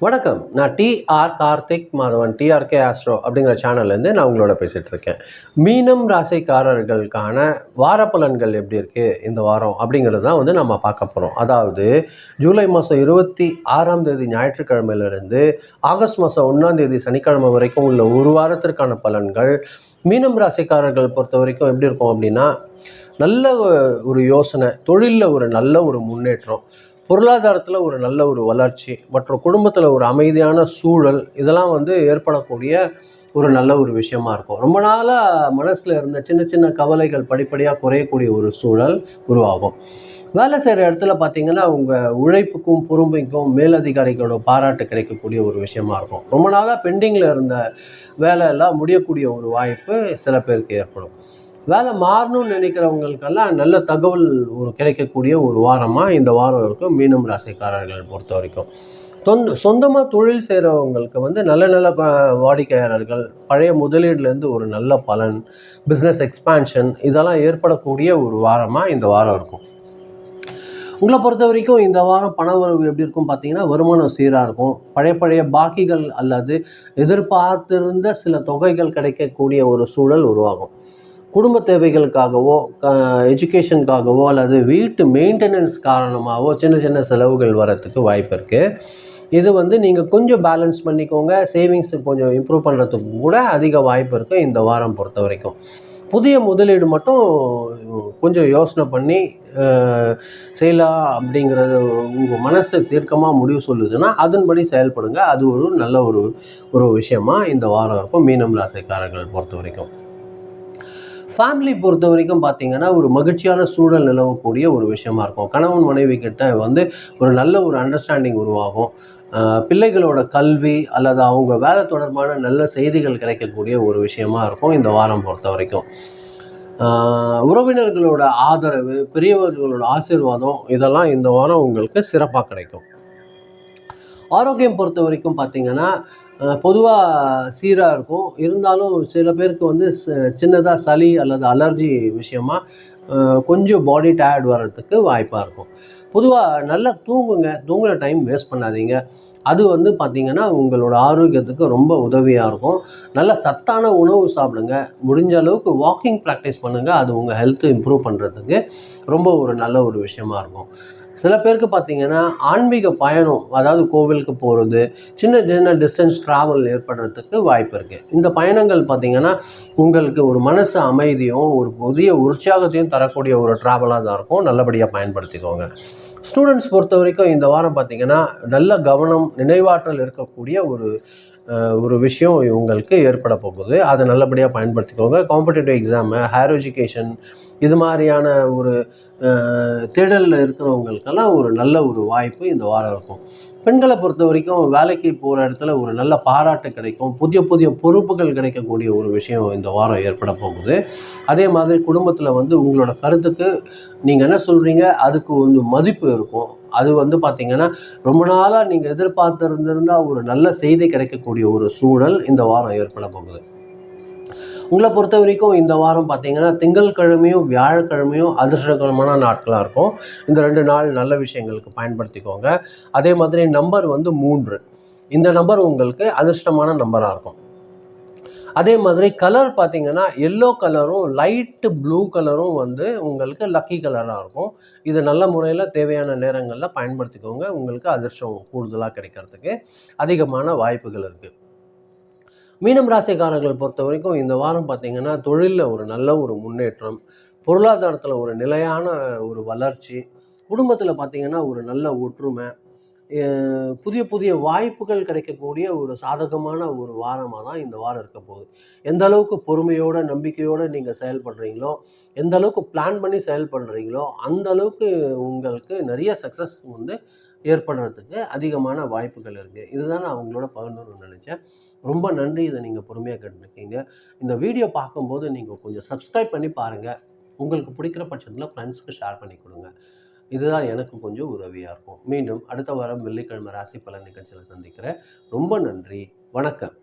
வணக்கம். நான் TR Karthik Madhavan TRK astro அப்படிங்கிற சேனல்லேருந்து நான் உங்களோட பேசிகிட்டு இருக்கேன். மீனம் ராசிக்காரர்களுக்கான வார பலன்கள் எப்படி இருக்குது இந்த வாரம் அப்படிங்கிறது தான் நம்ம பார்க்க போகிறோம். அதாவது ஜூலை மாதம் 26ஆம் தேதி ஞாயிற்றுக்கிழமையிலிருந்து ஆகஸ்ட் மாதம் 1ஆம் தேதி சனிக்கிழமை வரைக்கும் உள்ள ஒரு வாரத்திற்கான பலன்கள் மீனம் ராசிக்காரர்கள் பொறுத்த வரைக்கும் எப்படி இருக்கும் அப்படின்னா, நல்ல ஒரு யோசனை, தொழிலில் ஒரு நல்ல ஒரு முன்னேற்றம், பொருளாதாரத்தில் ஒரு நல்ல ஒரு வளர்ச்சி மற்றும் குடும்பத்தில் ஒரு அமைதியான சூழல், இதெல்லாம் ஏற்படக்கூடிய ஒரு நல்ல ஒரு விஷயமா இருக்கும். ரொம்ப நாளாக மனசில் இருந்த சின்ன சின்ன கவலைகள் படிப்படியாக குறையக்கூடிய ஒரு சூழல் உருவாகும். வேலை செய்கிற இடத்துல பார்த்தீங்கன்னா, உங்கள் உழைப்புக்கும் பொறுமைக்கும் மேலதிகாரிகளோட பாராட்டு கிடைக்கக்கூடிய ஒரு விஷயமா இருக்கும். ரொம்ப நாளாக பெண்டிங்கில் இருந்த வேலையெல்லாம் முடியக்கூடிய ஒரு வாய்ப்பு சில பேருக்கு ஏற்படும். வேலை மாறணும்னு நினைக்கிறவங்களுக்கெல்லாம் நல்ல தகவல் கிடைக்கக்கூடிய ஒரு வாரமாக இந்த வாரம் இருக்கும் மீனம் ராசிக்காரர்கள் பொறுத்த வரைக்கும். சொந்தமாக தொழில் செய்கிறவங்களுக்கு நல்ல நல்ல வாடிக்கையாளர்கள், பழைய முதலீடுலேருந்து ஒரு நல்ல பலன், பிஸ்னஸ் எக்ஸ்பான்ஷன் இதெல்லாம் ஏற்படக்கூடிய ஒரு வாரமாக இந்த வாரம் இருக்கும். உங்களை பொறுத்த வரைக்கும் இந்த வாரம் பண வரவு எப்படி இருக்கும் பார்த்தீங்கன்னா, வருமானம் சீராக இருக்கும். பழைய பாக்கிகள் அல்லது எதிர்பார்த்திருந்த சில தொகைகள் கிடைக்கக்கூடிய ஒரு சூழல் உருவாகும். குடும்ப தேவைகளுக்காகவோ, எஜுகேஷனுக்காகவோ அல்லது வீட்டு மெயின்டெனன்ஸ் காரணமாகவோ சின்ன சின்ன செலவுகள் வரத்துக்கு வாய்ப்பு இருக்குது. இது நீங்கள் கொஞ்சம் பேலன்ஸ் பண்ணிக்கோங்க. சேவிங்ஸ் கொஞ்சம் இம்ப்ரூவ் பண்ணுறதுக்கு கூட அதிக வாய்ப்பு இருக்குது இந்த வாரம் பொறுத்த வரைக்கும். புதிய முதலீடு மட்டும் கொஞ்சம் யோசனை பண்ணி செய்யலாம் அப்படிங்கிறது உங்கள் மனசு தீர்க்கமாக முடிவு சொல்லுதுன்னா அதன்படி செயல்படுங்க. அது ஒரு நல்ல ஒரு விஷயமா இந்த வாரம் இருக்கும் மீனம் ராசிக்காரர்கள் பொறுத்த வரைக்கும். ஃபேமிலி பொறுத்த வரைக்கும் பார்த்தீங்கன்னா, ஒரு மகிழ்ச்சியான சூழல் நிலவக்கூடிய ஒரு விஷயமா இருக்கும். கணவன் மனைவி கிட்ட ஒரு நல்ல ஒரு அண்டர்ஸ்டாண்டிங் உருவாகும். பிள்ளைகளோட கல்வி அல்லது அவங்க வேலை தொடர்பான நல்ல செய்திகள் கிடைக்கக்கூடிய ஒரு விஷயமா இருக்கும் இந்த வாரம் பொறுத்த வரைக்கும். உறவினர்களோட ஆதரவு, பெரியவர்களோட ஆசீர்வாதம் இதெல்லாம் இந்த வாரம் உங்களுக்கு சிறப்பாக கிடைக்கும். ஆரோக்கியம் பொறுத்த வரைக்கும் பார்த்தீங்கன்னா, பொதுவாக சீராக இருக்கும். இருந்தாலும் சில பேருக்கு சின்னதாக சளி அல்லது அலர்ஜி விஷயமா கொஞ்சம் பாடி டயர்ட் வர்றதுக்கு வாய்ப்பாக இருக்கும். பொதுவாக நல்லா தூங்குங்க. தூங்குகிற டைம் வேஸ்ட் பண்ணாதீங்க. அது பார்த்திங்கன்னா உங்களோட ஆரோக்கியத்துக்கு ரொம்ப உதவியாக இருக்கும். நல்ல சத்தான உணவு சாப்பிடுங்க. முடிஞ்ச அளவுக்கு வாக்கிங் ப்ராக்டிஸ் பண்ணுங்கள். அது உங்கள் ஹெல்த்து இம்ப்ரூவ் பண்ணுறதுக்கு ரொம்ப ஒரு நல்ல ஒரு விஷயமா இருக்கும். சில பேருக்கு பார்த்தீங்கன்னா, ஆன்மீக பயணம், அதாவது கோவிலுக்கு போகிறது, சின்ன சின்ன டிஸ்டன்ஸ் ட்ராவல் ஏற்படுறதுக்கு வாய்ப்பு இருக்குது. இந்த பயணங்கள் பார்த்தீங்கன்னா, உங்களுக்கு ஒரு மனசு அமைதியும் ஒரு புதிய உற்சாகத்தையும் தரக்கூடிய ஒரு ட்ராவலாக தான் இருக்கும். நல்லபடியாக பயன்படுத்திக்கோங்க. ஸ்டூடெண்ட்ஸ் பொறுத்த வரைக்கும் இந்த வாரம் பார்த்தீங்கன்னா, நல்ல கவனம், நினைவாற்றல் இருக்கக்கூடிய ஒரு விஷயம் உங்களுக்கு ஏற்பட போகுது. அதை நல்லபடியாக பயன்படுத்திக்கோங்க. காம்படிட்டிவ் எக்ஸாமு, ஹையர் எஜுகேஷன் இது மாதிரியான ஒரு தேடலில் இருக்கிறவங்களுக்கெல்லாம் ஒரு நல்ல ஒரு வாய்ப்பு இந்த வாரம் இருக்கும். பெண்களை பொறுத்த வரைக்கும் வேலைக்கு போகிற இடத்துல ஒரு நல்ல பாராட்டு கிடைக்கும். புதிய புதிய பொறுப்புகள் கிடைக்கக்கூடிய ஒரு விஷயம் இந்த வாரம் ஏற்பட போகுது. அதே மாதிரி குடும்பத்தில் உங்களோட கருத்துக்கு நீங்கள் என்ன சொல்கிறீங்க அதுக்கு மதிப்பு இருக்கும். அது பார்த்திங்கன்னா, ரொம்ப நாளாக நீங்கள் எதிர்பார்த்துருந்திருந்தால் ஒரு நல்ல செய்தி கிடைக்கக்கூடிய ஒரு சூழல் இந்த வாரம் ஏற்பட போகுது. உங்களை பொறுத்த வரைக்கும் இந்த வாரம் பார்த்தீங்கன்னா, திங்கட்கிழமையும் வியாழக்கிழமையும் அதிர்ஷ்டகரமான நாட்களாக இருக்கும். இந்த 2 நாள் நல்ல விஷயங்களுக்கு பயன்படுத்திக்கோங்க. அதே மாதிரி நம்பர் 3. இந்த நம்பர் உங்களுக்கு அதிர்ஷ்டமான நம்பராக இருக்கும். அதே மாதிரி கலர் பார்த்தீங்கன்னா, எல்லோ கலரும் லைட்டு ப்ளூ கலரும் உங்களுக்கு லக்கி கலராக இருக்கும். இது நல்ல முறையில் தேவையான நேரங்களில் பயன்படுத்திக்கோங்க. உங்களுக்கு அதிர்ஷ்டம் கூடுதலாக கிடைக்கிறதுக்கு அதிகமான வாய்ப்புகள் இருக்குது. மீனம் ராசிக்காரர்கள் பொறுத்த வரைக்கும் இந்த வாரம் பார்த்தீங்கன்னா, தொழிலில் ஒரு நல்ல ஒரு முன்னேற்றம், பொருளாதாரத்தில் ஒரு நிலையான ஒரு வளர்ச்சி, குடும்பத்தில் பார்த்தீங்கன்னா ஒரு நல்ல ஒற்றுமை, புதிய புதிய வாய்ப்புகள் கிடைக்கக்கூடிய ஒரு சாதகமான ஒரு வாரமாக தான் இந்த வாரம் இருக்க போகுது. எந்த அளவுக்கு பொறுமையோட நம்பிக்கையோடு நீங்கள் செயல்படுறீங்களோ, எந்த அளவுக்கு பிளான் பண்ணி செயல்படுறீங்களோ அந்த அளவுக்கு உங்களுக்கு நிறைய சக்ஸஸ் ஏற்படுறதுக்கு அதிகமான வாய்ப்புகள் இருக்குது. இதுதான் நான் அவங்களோட பகிர்ந்துன்னு நினச்சேன். ரொம்ப நன்றி. இதை நீங்கள் பொறுமையாக கேட்டுருக்கீங்க. இந்த வீடியோ பார்க்கும்போது நீங்கள் கொஞ்சம் சப்ஸ்கிரைப் பண்ணி பாருங்கள். உங்களுக்கு பிடிக்கிற பட்சத்தில் ஃப்ரெண்ட்ஸ்க்கு ஷேர் பண்ணி கொடுங்க. இதுதான் எனக்கு கொஞ்சம் உதவியாக இருக்கும். மீண்டும் அடுத்த வாரம் வெள்ளிக்கிழமை ராசி பலன் நிகழ்ச்சியில் சந்திக்கிறேன். ரொம்ப நன்றி. வணக்கம்.